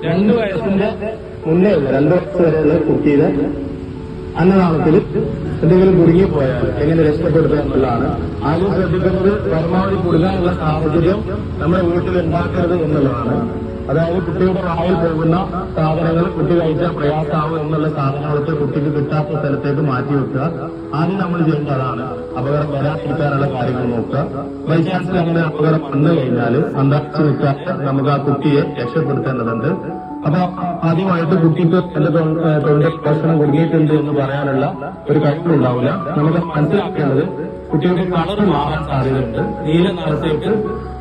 2 വയസ്സിന്റെ മുന്നേ 2 വയസ്സ് വരെയുള്ള കുട്ടിയുടെ അന്നനാളത്തിൽ എന്തെങ്കിലും കുടുങ്ങിപ്പോയാൽ എങ്ങനെ രക്ഷപ്പെടുത്തുക എന്നുള്ളതാണ് ആദ്യം ശ്രദ്ധിക്കുന്നത്. പരമാവധി കുടുങ്ങാനുള്ള സാഹചര്യം നമ്മുടെ വീട്ടിൽ ഉണ്ടാക്കരുത് എന്നുള്ളതാണ്. അതായത് കുട്ടിയുടെ വായിൽ പോകുന്ന സാധനങ്ങൾ കുട്ടി കഴിച്ചാൽ പ്രയാസാവും എന്നുള്ള സാധനങ്ങളൊക്കെ കുട്ടിക്ക് കിട്ടാത്ത സ്ഥലത്തേക്ക് മാറ്റിവെക്കുക. ആദ്യം നമ്മൾ ചെയ്യേണ്ട അതാണ്. അപകടം വരാതിരിക്കാനുള്ള കാര്യങ്ങൾ നോക്കുക. ബൈ ചാൻസിൽ അങ്ങനെ അപകടം വന്നു കഴിഞ്ഞാൽ അന്താക്ഷി നിൽക്കാതെ നമുക്ക് ആ കുട്ടിയെ രക്ഷപ്പെടുത്തേണ്ടതുണ്ട്. അപ്പൊ ആദ്യമായിട്ട് കുട്ടിക്ക് എന്റെ തൊഴിൽ ഭക്ഷണം കുടുങ്ങിയിട്ടുണ്ട് എന്ന് പറയാനുള്ള ഒരു കഴിവുണ്ടാവില്ല. നമുക്ക് മനസ്സിലാക്കേണ്ടത് കുട്ടിയുടെ കളർ മാറാൻ സാധ്യതയുണ്ട്.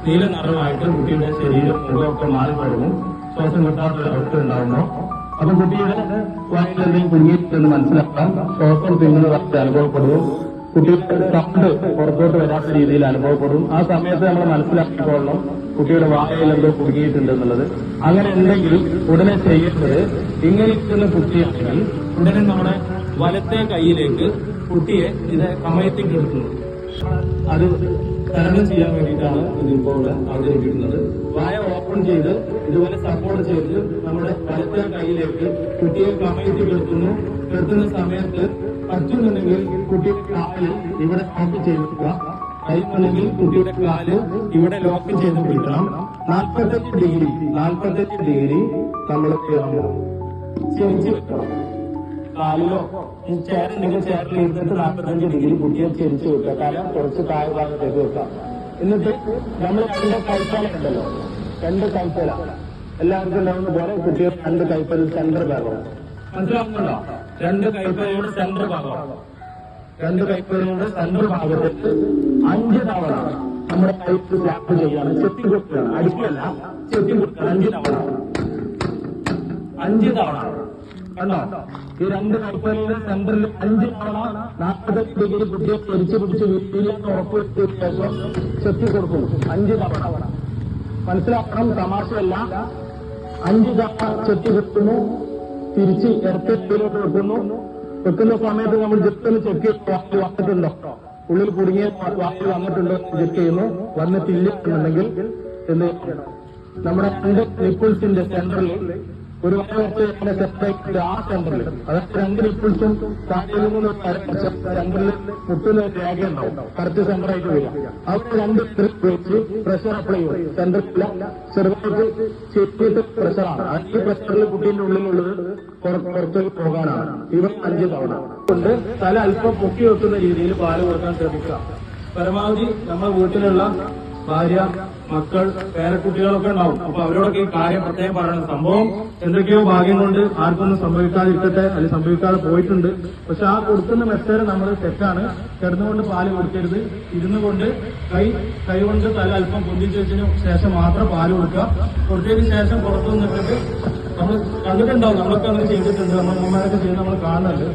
നീല നിറമായിട്ട് കുട്ടിയുടെ ശരീരം മുഖമൊക്കെ മാറിക്കഴിഞ്ഞു ശ്വാസം കിട്ടാത്തൊരു അവസ്ഥ ഉണ്ടാവുന്നു. അപ്പൊ കുട്ടിയുടെ വായിൽ എന്തെങ്കിലും കുടുങ്ങിയിട്ടെന്ന് മനസ്സിലാക്കാം. ശ്വാസം തിന്നുന്നതായിട്ട് അനുഭവപ്പെടുന്നു. കുട്ടിയുടെ സൗണ്ട് പുറത്തോട്ട് വരാത്ത രീതിയിൽ അനുഭവപ്പെടും. ആ സമയത്ത് നമ്മൾ മനസ്സിലാക്കിക്കൊള്ളണം കുട്ടിയുടെ വായയിൽ എന്തോ കുടുങ്ങിയിട്ടുണ്ട് എന്നുള്ളത്. അങ്ങനെ ഉണ്ടെങ്കിൽ ഉടനെ ചെയ്യേണ്ടത്, ഇങ്ങനെ ഇരിക്കുന്ന കുട്ടിയാണെങ്കിൽ ഉടനെ നമ്മുടെ വലത്തെ കൈയിലേക്ക് കുട്ടിയെ ഇത് കമഴ്ത്തി കിടത്തുന്നു. അത് തരണം ചെയ്യാൻ വേണ്ടിയിട്ടാണ് ഇതിപ്പോൾ അവതരിപ്പിക്കുന്നത്. വായ ഓപ്പൺ ചെയ്ത് ഇതുപോലെ സപ്പോർട്ട് ചെയ്ത് നമ്മുടെ വലത്തെ കൈയിലേക്ക് കുട്ടിയെ കമഴ്ത്തി കിടത്തുന്ന സമയത്ത് പറ്റുന്നുണ്ടെങ്കിൽ കുട്ടിയുടെ കാല് ഇവിടെ ലോക്ക് ചെയ്ത് വെക്കുക. കഴിയുന്നുണ്ടെങ്കിൽ കുട്ടിയുടെ കാല് ഇവിടെ ലോക്ക് ചെയ്ത് പിടിക്കണം. 45 ഡിഗ്രി നമ്മൾ ചെരിച്ച് വെക്കണം. കാലിലോ ചേരുണ്ടെങ്കിൽ ചേരിൽ ഇരുന്നിട്ട് 45 ഡിഗ്രി കുട്ടിയെ ചെരിച്ച് വെക്കുക. കാരണം കുറച്ച് താഴെ ഭാഗത്തേക്ക് വെക്കാം. എന്നിട്ട് നമ്മൾ 2 കൈപ്പല ഉണ്ടല്ലോ, 2 കൈപ്പല എല്ലാവർക്കും ഉണ്ടാവുന്ന പോലെ കുട്ടിയെ 2 കൈപ്പല സെന്റർ ഭാഗം മനസ്സിലാവുന്നുണ്ടോ? 2 കൈപ്പലയുടെ സെന്റർ ഭാഗം 2 കൈപ്പലയുടെ സെന്റർ ഭാഗത്തേക്ക് 5 തവണ നമ്മുടെ കൈക്ക് സ്ലാപ്പ് ചെയ്യാണ്. ചെത്തി കൊടുക്കുകയാണ്, അടിക്കല്ല, ചെത്തി കൊടുക്കുക. 5 തവണ കണ്ടോ? ഈ 2 കൈപ്പലയുടെ സെന്ററിൽ 5 തവണ 45 ഡിഗ്രി കുട്ടിയെ തിരിച്ചു പിടിച്ച് വീട്ടിലേക്ക് ഉറപ്പുവരുത്തിയ ശേഷം ചെത്തി കൊടുക്കുന്നു. 5 തവണ മനസ്സിലാക്കണം, തമാശയല്ല. 5 തവണ ചെത്തി വെക്കുന്നു, തിരിച്ച് ഇടത്തേക്കിലോട്ട് വെക്കുന്ന സമയത്ത് നമ്മൾ ജസ്റ്റ് ഒന്ന് ചെക്ക് ചെയ്ത് വന്നിട്ടുണ്ടോ, ഉള്ളിൽ കുടുങ്ങിയ വാക്കിൽ വന്നിട്ടുണ്ടോ ചെക്ക് ചെയ്യുന്നു. വന്നിട്ടില്ല എന്നുണ്ടെങ്കിൽ എന്ത് ചെയ്യണം? നമ്മുടെ 2 നിപ്പിൾസിന്റെ സെന്ററിൽ ഒരു വയസ്സ് സെപ്പറേറ്റ് ആ സെന്ററിൽ, അതായത് 2 നിപ്പിൾസും താഴെ സെന്ററിൽ മുട്ടുന്ന രേഖ ഉണ്ടാവും. കറക്റ്റ് സെന്ററായിട്ട് വരിക. അവിടെ 2 സ്ട്രിപ്പ് വെച്ച് പ്രഷർ അപ്ലൈ ചെയ്യും. സെന്ററില്ല, ചെറുതായിട്ട് ചെത്തിയിട്ട് പ്രഷറാണ്. ഈ പ്രഷറിൽ കുട്ടീന്റെ ഉള്ളിലുള്ളത് പുറത്തേക്ക് പോകാനാണ്. ഇവർ 5 തവണ കൊണ്ട് തല അല്പം പൊക്കി വെക്കുന്ന രീതിയിൽ പാല് കൊടുക്കാൻ ശ്രമിക്കുക. പരമാവധി നമ്മുടെ വീട്ടിലുള്ള ഭാര്യ, മക്കൾ, പേരക്കുട്ടികളൊക്കെ ഉണ്ടാവും. അപ്പൊ അവരോടൊക്കെ ഈ കാര്യം പ്രത്യേകം പറയണം. സംഭവം എന്തൊക്കെയോ ഭാഗ്യം കൊണ്ട് ആർക്കൊന്നും സംഭവിക്കാതിരിക്കട്ടെ, അല്ലെങ്കിൽ സംഭവിക്കാതെ പോയിട്ടുണ്ട്. പക്ഷെ ആ കൊടുക്കുന്ന മെത്തേഡ് നമ്മൾ തെറ്റാണ്. കിടന്നുകൊണ്ട് പാല് കൊടുക്കരുത്. ഇരുന്നു കൊണ്ട് കൈ കൊണ്ട് തല അല്പം പൊന്തിച്ചു വെച്ചതിന് ശേഷം മാത്രം പാല് കൊടുക്കുക. കൊടുത്തതിന് ശേഷം പുറത്തു നിന്നിട്ട് നമ്മൾ കണ്ടിട്ടുണ്ടാവും, നമ്മളൊക്കെ അങ്ങനെ ചെയ്തിട്ടുണ്ട്, നമ്മുടെ അമ്മമാരൊക്കെ ചെയ്ത് നമ്മൾ കാണുന്നുണ്ട്.